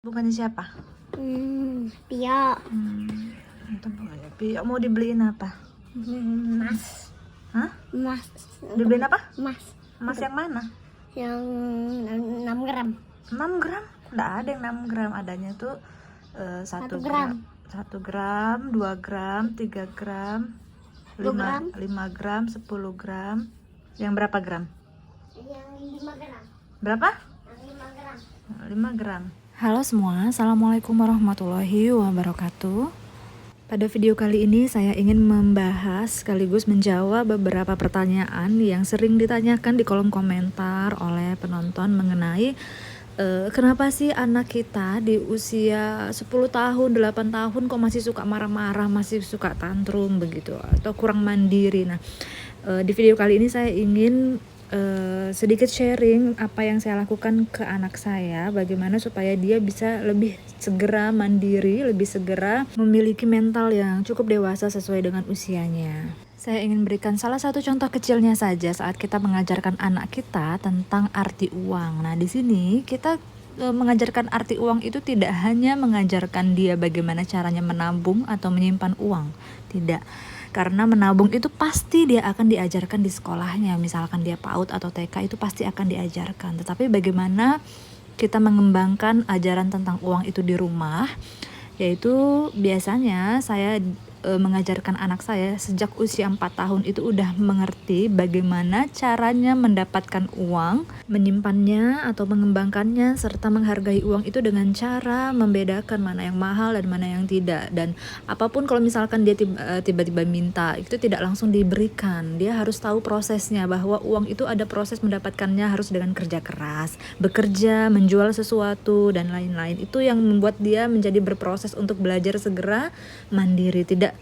Bukannya siapa? Pio. Itu bukannya Pio. Mau dibeliin apa? Mas. Hah? Mas. Dibeliin apa? Mas. Emas yang mana? Yang 6 gram. 6 gram? Nggak ada yang 6 gram. Adanya tuh 1 1 gram. gram. 1 gram, 2 gram, 3 gram, 2 gram. 5 gram, 10 gram. Yang berapa gram? Yang 5 gram. Berapa? Yang 5 gram. 5 gram. Halo semua, Assalamualaikum warahmatullahi wabarakatuh. Pada video kali ini saya ingin membahas sekaligus menjawab beberapa pertanyaan yang sering ditanyakan di kolom komentar oleh penonton mengenai kenapa sih anak kita di usia 10 tahun, 8 tahun kok masih suka marah-marah, masih suka tantrum begitu, atau kurang mandiri. Nah, di video kali ini saya ingin sedikit sharing apa yang saya lakukan ke anak saya, bagaimana supaya dia bisa lebih segera mandiri, lebih segera memiliki mental yang cukup dewasa sesuai dengan usianya. Saya ingin berikan salah satu contoh kecilnya saja saat kita mengajarkan anak kita tentang arti uang. Nah, di sini kita mengajarkan arti uang itu tidak hanya mengajarkan dia bagaimana caranya menabung atau menyimpan uang, tidak. Karena menabung itu pasti dia akan diajarkan di sekolahnya, misalkan dia PAUD atau TK itu pasti akan diajarkan. Tetapi bagaimana kita mengembangkan ajaran tentang uang itu di rumah, yaitu biasanya saya mengajarkan anak saya sejak usia 4 tahun itu udah mengerti bagaimana caranya mendapatkan uang, menyimpannya atau mengembangkannya, serta menghargai uang itu dengan cara membedakan mana yang mahal dan mana yang tidak. Dan apapun kalau misalkan dia tiba-tiba minta, itu tidak langsung diberikan. Dia harus tahu prosesnya, bahwa uang itu ada proses mendapatkannya, harus dengan kerja keras, bekerja, menjual sesuatu dan lain-lain. Itu yang membuat dia menjadi berproses untuk belajar segera mandiri. Tidak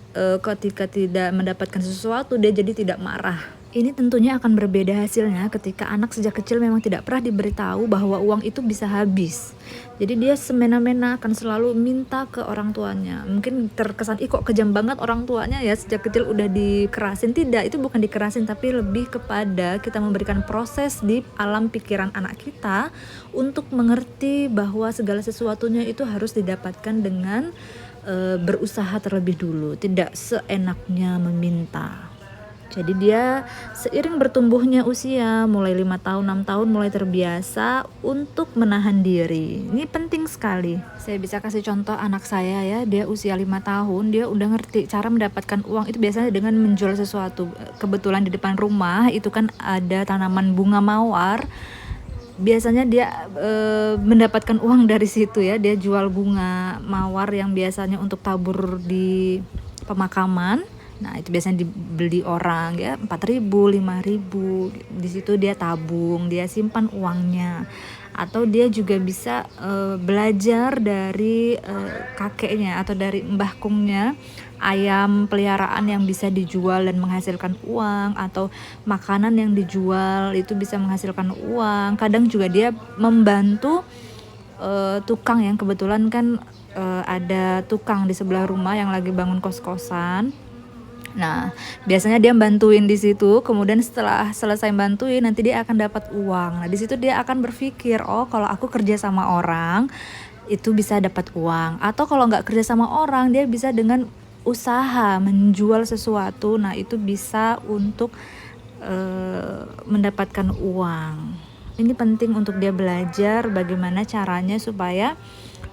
ketika tidak mendapatkan sesuatu dia jadi tidak marah. Ini tentunya akan berbeda hasilnya ketika anak sejak kecil memang tidak pernah diberitahu bahwa uang itu bisa habis. Jadi dia semena-mena akan selalu minta ke orang tuanya. Mungkin terkesan, kok kejam banget orang tuanya ya, sejak kecil udah dikerasin. Tidak, itu bukan dikerasin, tapi lebih kepada kita memberikan proses di alam pikiran anak kita untuk mengerti bahwa segala sesuatunya itu harus didapatkan dengan berusaha terlebih dulu, tidak seenaknya meminta. Jadi dia seiring bertumbuhnya usia, mulai 5 tahun, 6 tahun mulai terbiasa untuk menahan diri. Ini penting sekali. Saya bisa kasih contoh anak saya ya, dia usia 5 tahun, dia udah ngerti cara mendapatkan uang itu biasanya dengan menjual sesuatu. Kebetulan di depan rumah itu kan ada tanaman bunga mawar. Biasanya dia mendapatkan uang dari situ ya. Dia jual bunga mawar yang biasanya untuk tabur di pemakaman. Nah, itu biasanya dibeli orang ya, 4.000, 5.000. Di situ dia tabung, dia simpan uangnya. Atau dia juga bisa belajar dari kakeknya atau dari mbah kungnya, ayam peliharaan yang bisa dijual dan menghasilkan uang, atau makanan yang dijual itu bisa menghasilkan uang. Kadang juga dia membantu tukang, yang kebetulan kan ada tukang di sebelah rumah yang lagi bangun kos-kosan. Nah, biasanya dia bantuin di situ, kemudian setelah selesai bantuin nanti dia akan dapat uang. Nah, di situ dia akan berpikir, oh kalau aku kerja sama orang itu bisa dapat uang. Atau kalau nggak kerja sama orang, dia bisa dengan usaha menjual sesuatu. Nah, itu bisa untuk mendapatkan uang. Ini penting untuk dia belajar bagaimana caranya supaya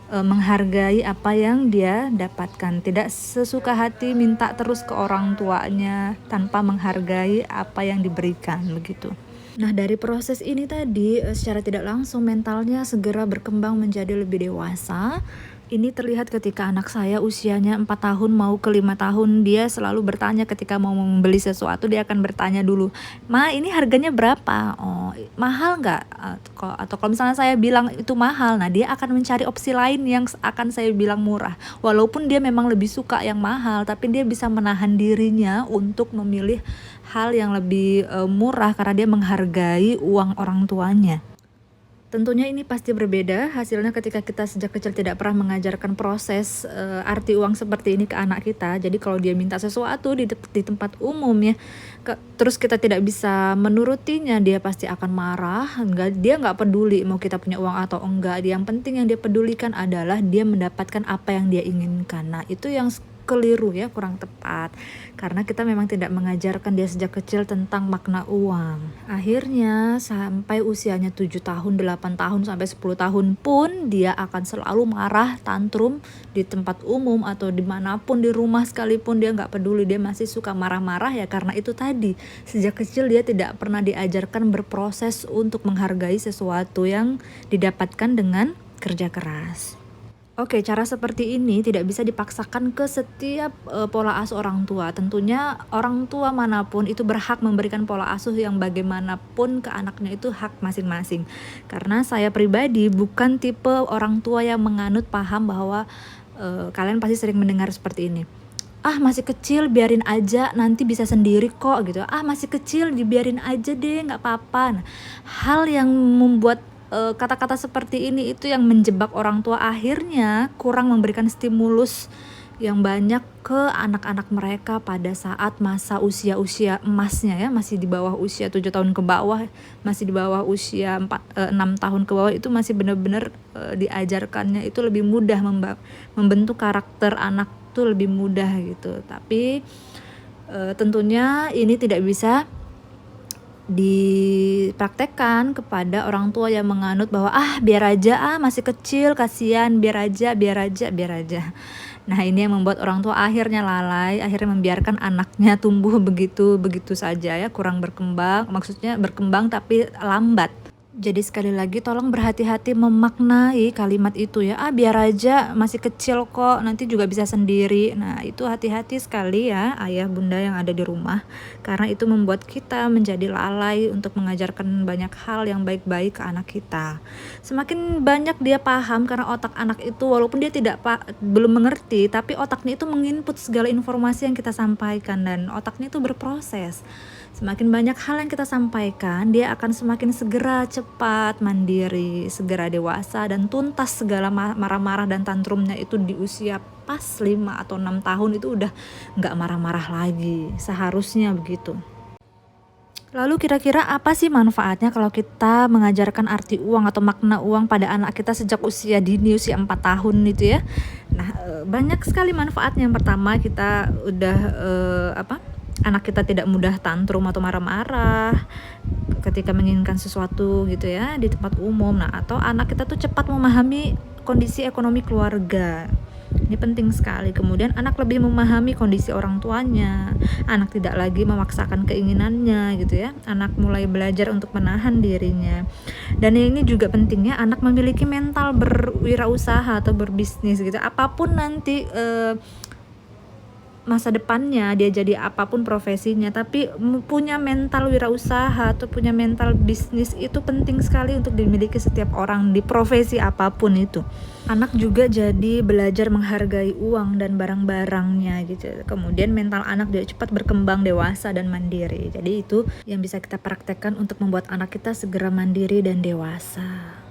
menghargai apa yang dia dapatkan, tidak sesuka hati minta terus ke orang tuanya tanpa menghargai apa yang diberikan begitu. Nah, dari proses ini tadi secara tidak langsung mentalnya segera berkembang menjadi lebih dewasa. Ini terlihat ketika anak saya usianya 4 tahun mau ke 5 tahun, dia selalu bertanya ketika mau membeli sesuatu, dia akan bertanya dulu, "Ma, ini harganya berapa? Oh, mahal nggak?" Atau kalau misalnya saya bilang itu mahal, nah dia akan mencari opsi lain yang akan saya bilang murah. Walaupun dia memang lebih suka yang mahal, tapi dia bisa menahan dirinya untuk memilih hal yang lebih murah karena dia menghargai uang orang tuanya. Tentunya ini pasti berbeda hasilnya ketika kita sejak kecil tidak pernah mengajarkan proses arti uang seperti ini ke anak kita. Jadi kalau dia minta sesuatu di tempat umum ya, terus kita tidak bisa menurutinya, dia pasti akan marah. Dia nggak peduli mau kita punya uang atau enggak. Yang penting yang dia pedulikan adalah dia mendapatkan apa yang dia inginkan. Nah itu yang keliru ya, kurang tepat, karena kita memang tidak mengajarkan dia sejak kecil tentang makna uang. Akhirnya sampai usianya 7 tahun, 8 tahun, sampai 10 tahun pun dia akan selalu marah, tantrum di tempat umum atau dimanapun, di rumah sekalipun dia nggak peduli, dia masih suka marah-marah ya, karena itu tadi, sejak kecil dia tidak pernah diajarkan berproses untuk menghargai sesuatu yang didapatkan dengan kerja keras. Oke, cara seperti ini tidak bisa dipaksakan ke setiap pola asuh orang tua. Tentunya orang tua manapun itu berhak memberikan pola asuh yang bagaimanapun ke anaknya, itu hak masing-masing. Karena saya pribadi bukan tipe orang tua yang menganut paham bahwa kalian pasti sering mendengar seperti ini. Ah masih kecil biarin aja, nanti bisa sendiri kok gitu. Ah masih kecil dibiarin aja deh, nggak apa-apa. Nah, hal yang membuat kata-kata seperti ini itu yang menjebak orang tua, akhirnya kurang memberikan stimulus yang banyak ke anak-anak mereka pada saat masa usia emasnya ya, masih di bawah usia 7 tahun ke bawah, masih di bawah usia 6 tahun ke bawah, itu masih benar-benar diajarkannya itu lebih mudah, membentuk karakter anak tuh lebih mudah gitu. Tapi tentunya ini tidak bisa dipraktekkan kepada orang tua yang menganut bahwa biar aja, masih kecil kasihan, biar aja. Nah ini yang membuat orang tua akhirnya lalai, akhirnya membiarkan anaknya tumbuh begitu saja ya, kurang berkembang, maksudnya berkembang tapi lambat. Jadi sekali lagi tolong berhati-hati memaknai kalimat itu ya, biar aja, masih kecil kok, nanti juga bisa sendiri. Nah itu hati-hati sekali ya ayah bunda yang ada di rumah, karena itu membuat kita menjadi lalai untuk mengajarkan banyak hal yang baik-baik ke anak kita. Semakin banyak dia paham, karena otak anak itu walaupun dia belum mengerti, tapi otaknya itu menginput segala informasi yang kita sampaikan, dan otaknya itu berproses. Semakin banyak hal yang kita sampaikan, dia akan semakin segera cepat mandiri, segera dewasa, dan tuntas segala marah-marah dan tantrumnya itu di usia pas 5 atau 6 tahun itu udah gak marah-marah lagi, seharusnya begitu. Lalu kira-kira apa sih manfaatnya kalau kita mengajarkan arti uang atau makna uang pada anak kita sejak usia dini, usia 4 tahun itu ya? Nah banyak sekali manfaatnya. Yang pertama, kita udah anak kita tidak mudah tantrum atau marah-marah ketika menginginkan sesuatu gitu ya di tempat umum. Nah atau anak kita tuh cepat memahami kondisi ekonomi keluarga, ini penting sekali. Kemudian anak lebih memahami kondisi orang tuanya, anak tidak lagi memaksakan keinginannya gitu ya, anak mulai belajar untuk menahan dirinya. Dan ini juga pentingnya anak memiliki mental berwirausaha atau berbisnis gitu, apapun nanti masa depannya, dia jadi apapun profesinya, tapi punya mental wirausaha atau punya mental bisnis itu penting sekali untuk dimiliki setiap orang di profesi apapun itu. Anak juga jadi belajar menghargai uang dan barang-barangnya gitu. Kemudian mental anak dia cepat berkembang dewasa dan mandiri. Jadi itu yang bisa kita praktekkan untuk membuat anak kita segera mandiri dan dewasa.